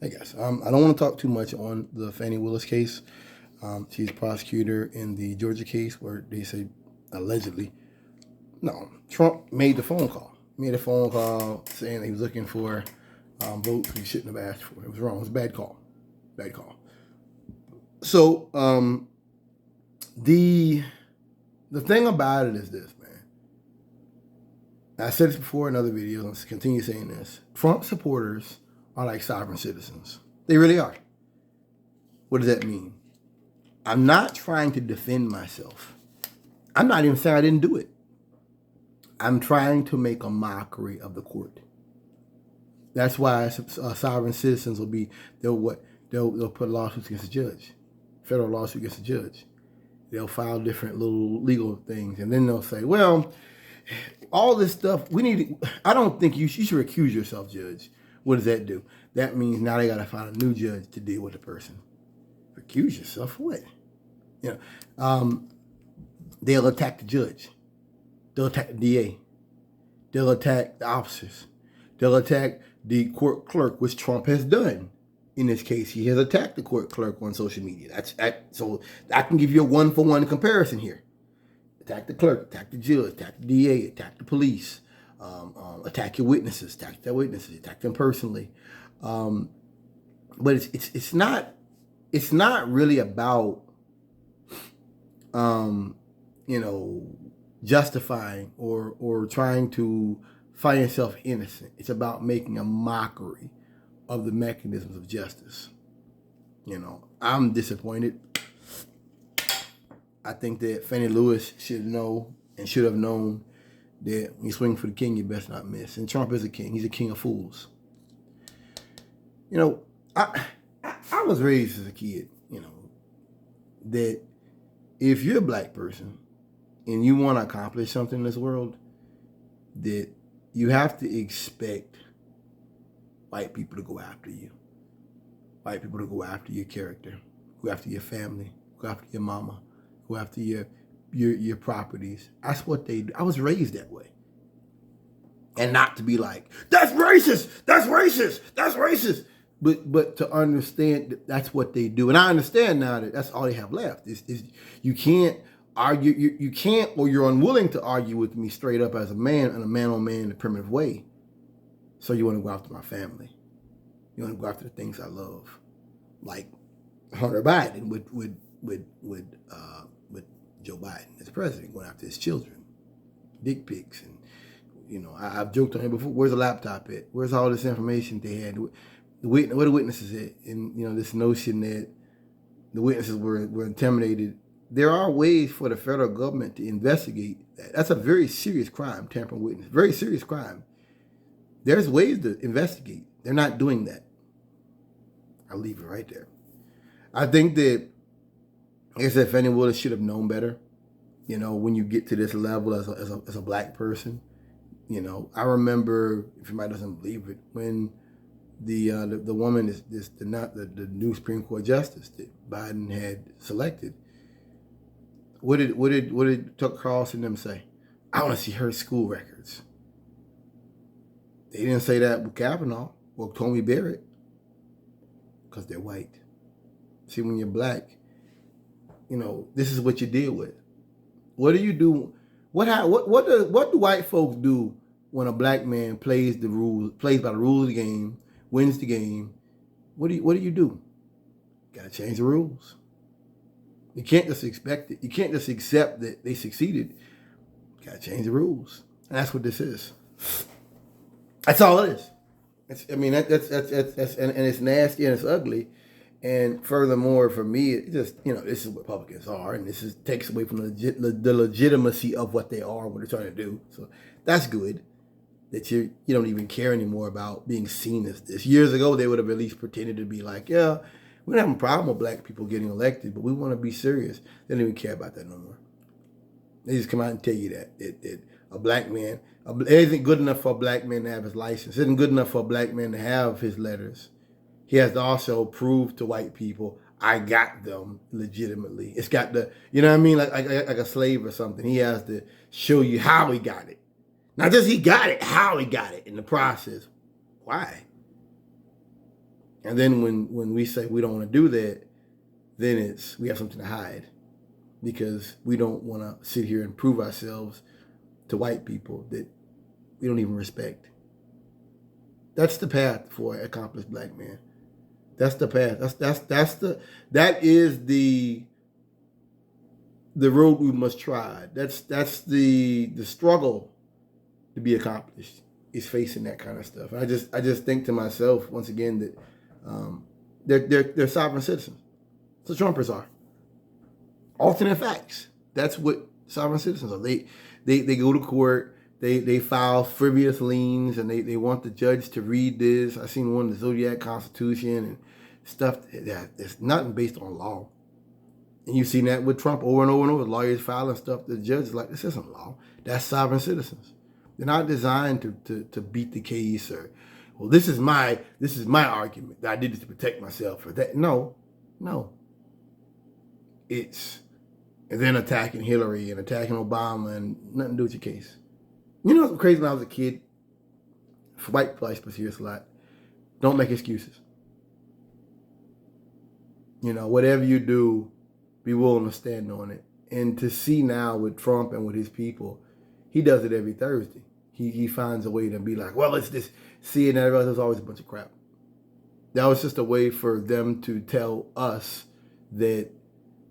I guess. I don't want to talk too much on the Fanni Willis case. She's prosecutor in the Georgia case where they say allegedly, no, Trump made the phone call. Made a phone call saying that he was looking for votes he shouldn't have asked for. It was wrong. It was a bad call. Bad call. So the thing about it is this, man. I said this before in other videos. I'll continue saying this. Trump supporters are like sovereign citizens. They really are. What does that mean? I'm not trying to defend myself. I'm not even saying I didn't do it. I'm trying to make a mockery of the court. That's why sovereign citizens will be, they'll put lawsuits against the judge, federal lawsuit against the judge. They'll file different little legal things, and then they'll say, well, all this stuff, I don't think you should recuse yourself, judge. What does that do? That means now they got to find a new judge to deal with the person. Recuse yourself for what? You know, they'll attack the judge. They'll attack the DA. They'll attack the officers. They'll attack the court clerk, which Trump has done. In this case, he has attacked the court clerk on social media. So I can give you a one-for-one comparison here. Attack the clerk, attack the judge, attack the DA, attack the police, attack your witnesses, attack their witnesses, attack them personally. But it's not really about justifying or trying to find yourself innocent. It's about making a mockery of the mechanisms of justice. I'm disappointed. I think that Fanni Willis should know and should have known that when you swing for the king, you best not miss. And Trump is a king. He's a king of fools. I was raised as a kid, that if you're a black person and you want to accomplish something in this world, that you have to expect white people to go after you. White people to go after your character, go after your family, go after your mama, go after your properties. That's what they do. I was raised that way. And not to be like, that's racist, that's racist, that's racist. But to understand that that's what they do. And I understand now that that's all they have left. Is you can't argue, you can't, or you're unwilling to argue with me straight up as a man in a man-on-man in a primitive way. So you want to go after my family. You want to go after the things I love. Like Hunter Biden with Joe Biden as president, going after his children. Dick pics. And, I've joked on him before, where's the laptop at? Where's all this information they had? Where the witnesses at? And, this notion that the witnesses were intimidated. There are ways for the federal government to investigate that. That's a very serious crime, tampering witness. Very serious crime. There's ways to investigate. They're not doing that. I'll leave it right there. I think that, like I said, Fanni Willis should have known better. When you get to this level as a black person, I remember, if anybody doesn't believe it, when the woman is the new Supreme Court justice that Biden had selected. What did Tucker Carlson and them say? I want to see her school records. They didn't say that with Kavanaugh or Tony Barrett because they're white. See, when you're black, this is what you deal with. What do you do? What do white folks do when a black man plays by the rules of the game, wins the game? What do you do? You gotta change the rules. You can't just expect it. You can't just accept that they succeeded. You gotta change the rules, and that's what this is. That's all it is. That's and it's nasty and it's ugly. And furthermore, for me, it just, this is what Republicans are, and this takes away from the legitimacy of what they are, what they're trying to do. So that's good that you don't even care anymore about being seen as this. Years ago, they would have at least pretended to be like, yeah, we don't have a problem with black people getting elected, but we want to be serious. They don't even care about that no more. They just come out and tell you that a black man, it isn't good enough for a black man to have his license. It isn't good enough for a black man to have his letters. He has to also prove to white people, I got them legitimately. It's got the, like a slave or something. He has to show you how he got it. Not just he got it, how he got it in the process. Why? And then when we say we don't want to do that, then we have something to hide, because we don't want to sit here and prove ourselves to white people that we don't even respect. That's the path for an accomplished black man. That's the path. That is the road we must try. That's the struggle to be accomplished, is facing that kind of stuff. And I just think to myself once again that they're sovereign citizens. That's what Trumpers are. Alternate facts. That's what sovereign citizens are. They go to court. They file frivolous liens, and they want the judge to read this. I seen one, the Zodiac Constitution and stuff that's nothing based on law. And you've seen that with Trump over and over and over. Lawyers filing stuff. The judge is like, this isn't law. That's sovereign citizens. They're not designed to beat the case, or, well, this is my argument that I did this to protect myself, or that. No. And then attacking Hillary and attacking Obama, and nothing to do with your case. You know what's crazy? When I was a kid, for white people, I supposed to hear this a lot. Don't make excuses. You know, whatever you do, be willing to stand on it. And to see now with Trump and with his people, he does it every Thursday. He finds a way to be like, well, it's this, see it, and everybody, there's always a bunch of crap. That was just a way for them to tell us that,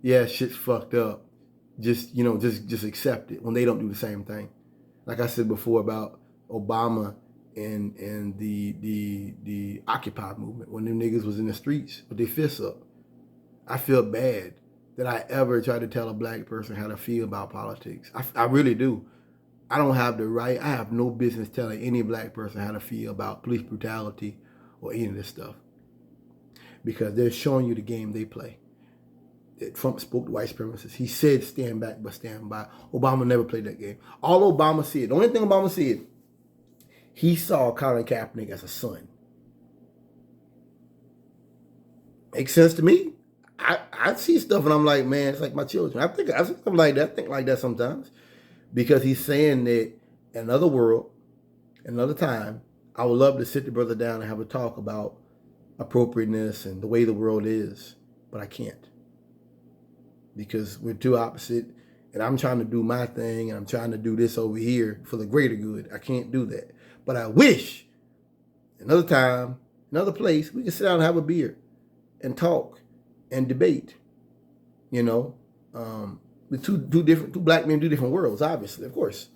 yeah, shit's fucked up. Just accept it, when they don't do the same thing. Like I said before about Obama and the Occupy movement, when them niggas was in the streets with their fists up. I feel bad that I ever tried to tell a black person how to feel about politics. I really do. I don't have the right. I have no business telling any black person how to feel about police brutality or any of this stuff, because they're showing you the game they play. That Trump spoke to white supremacists. He said, stand back, but stand by. Obama never played that game. All Obama said, the only thing Obama said, he saw Colin Kaepernick as a son. Makes sense to me. I see stuff and I'm like, man, it's like my children. I think something like that. I think like that sometimes, because he's saying that in another world, another time, I would love to sit the brother down and have a talk about appropriateness and the way the world is, but I can't, because we're too opposite, and I'm trying to do my thing, and I'm trying to do this over here for the greater good. I can't do that. But I wish another time, another place, we can sit down and have a beer and talk and debate. You know, the two black men, two different worlds, obviously, of course.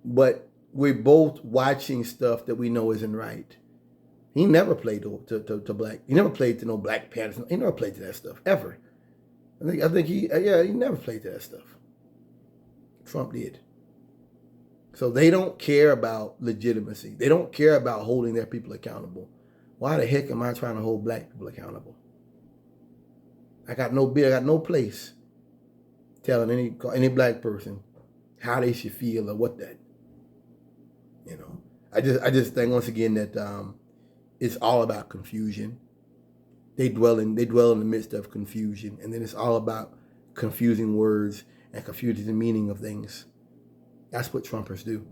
But we're both watching stuff that we know isn't right. He never played to black. He never played to no Black Panthers. He never played to that stuff ever. I think he never played to that stuff. Trump did. So they don't care about legitimacy. They don't care about holding their people accountable. Why the heck am I trying to hold black people accountable? I got no place telling any black person how they should feel or what that. You know, I just think once again that it's all about confusion. They dwell in the midst of confusion, and then it's all about confusing words and confusing the meaning of things. That's what Trumpers do.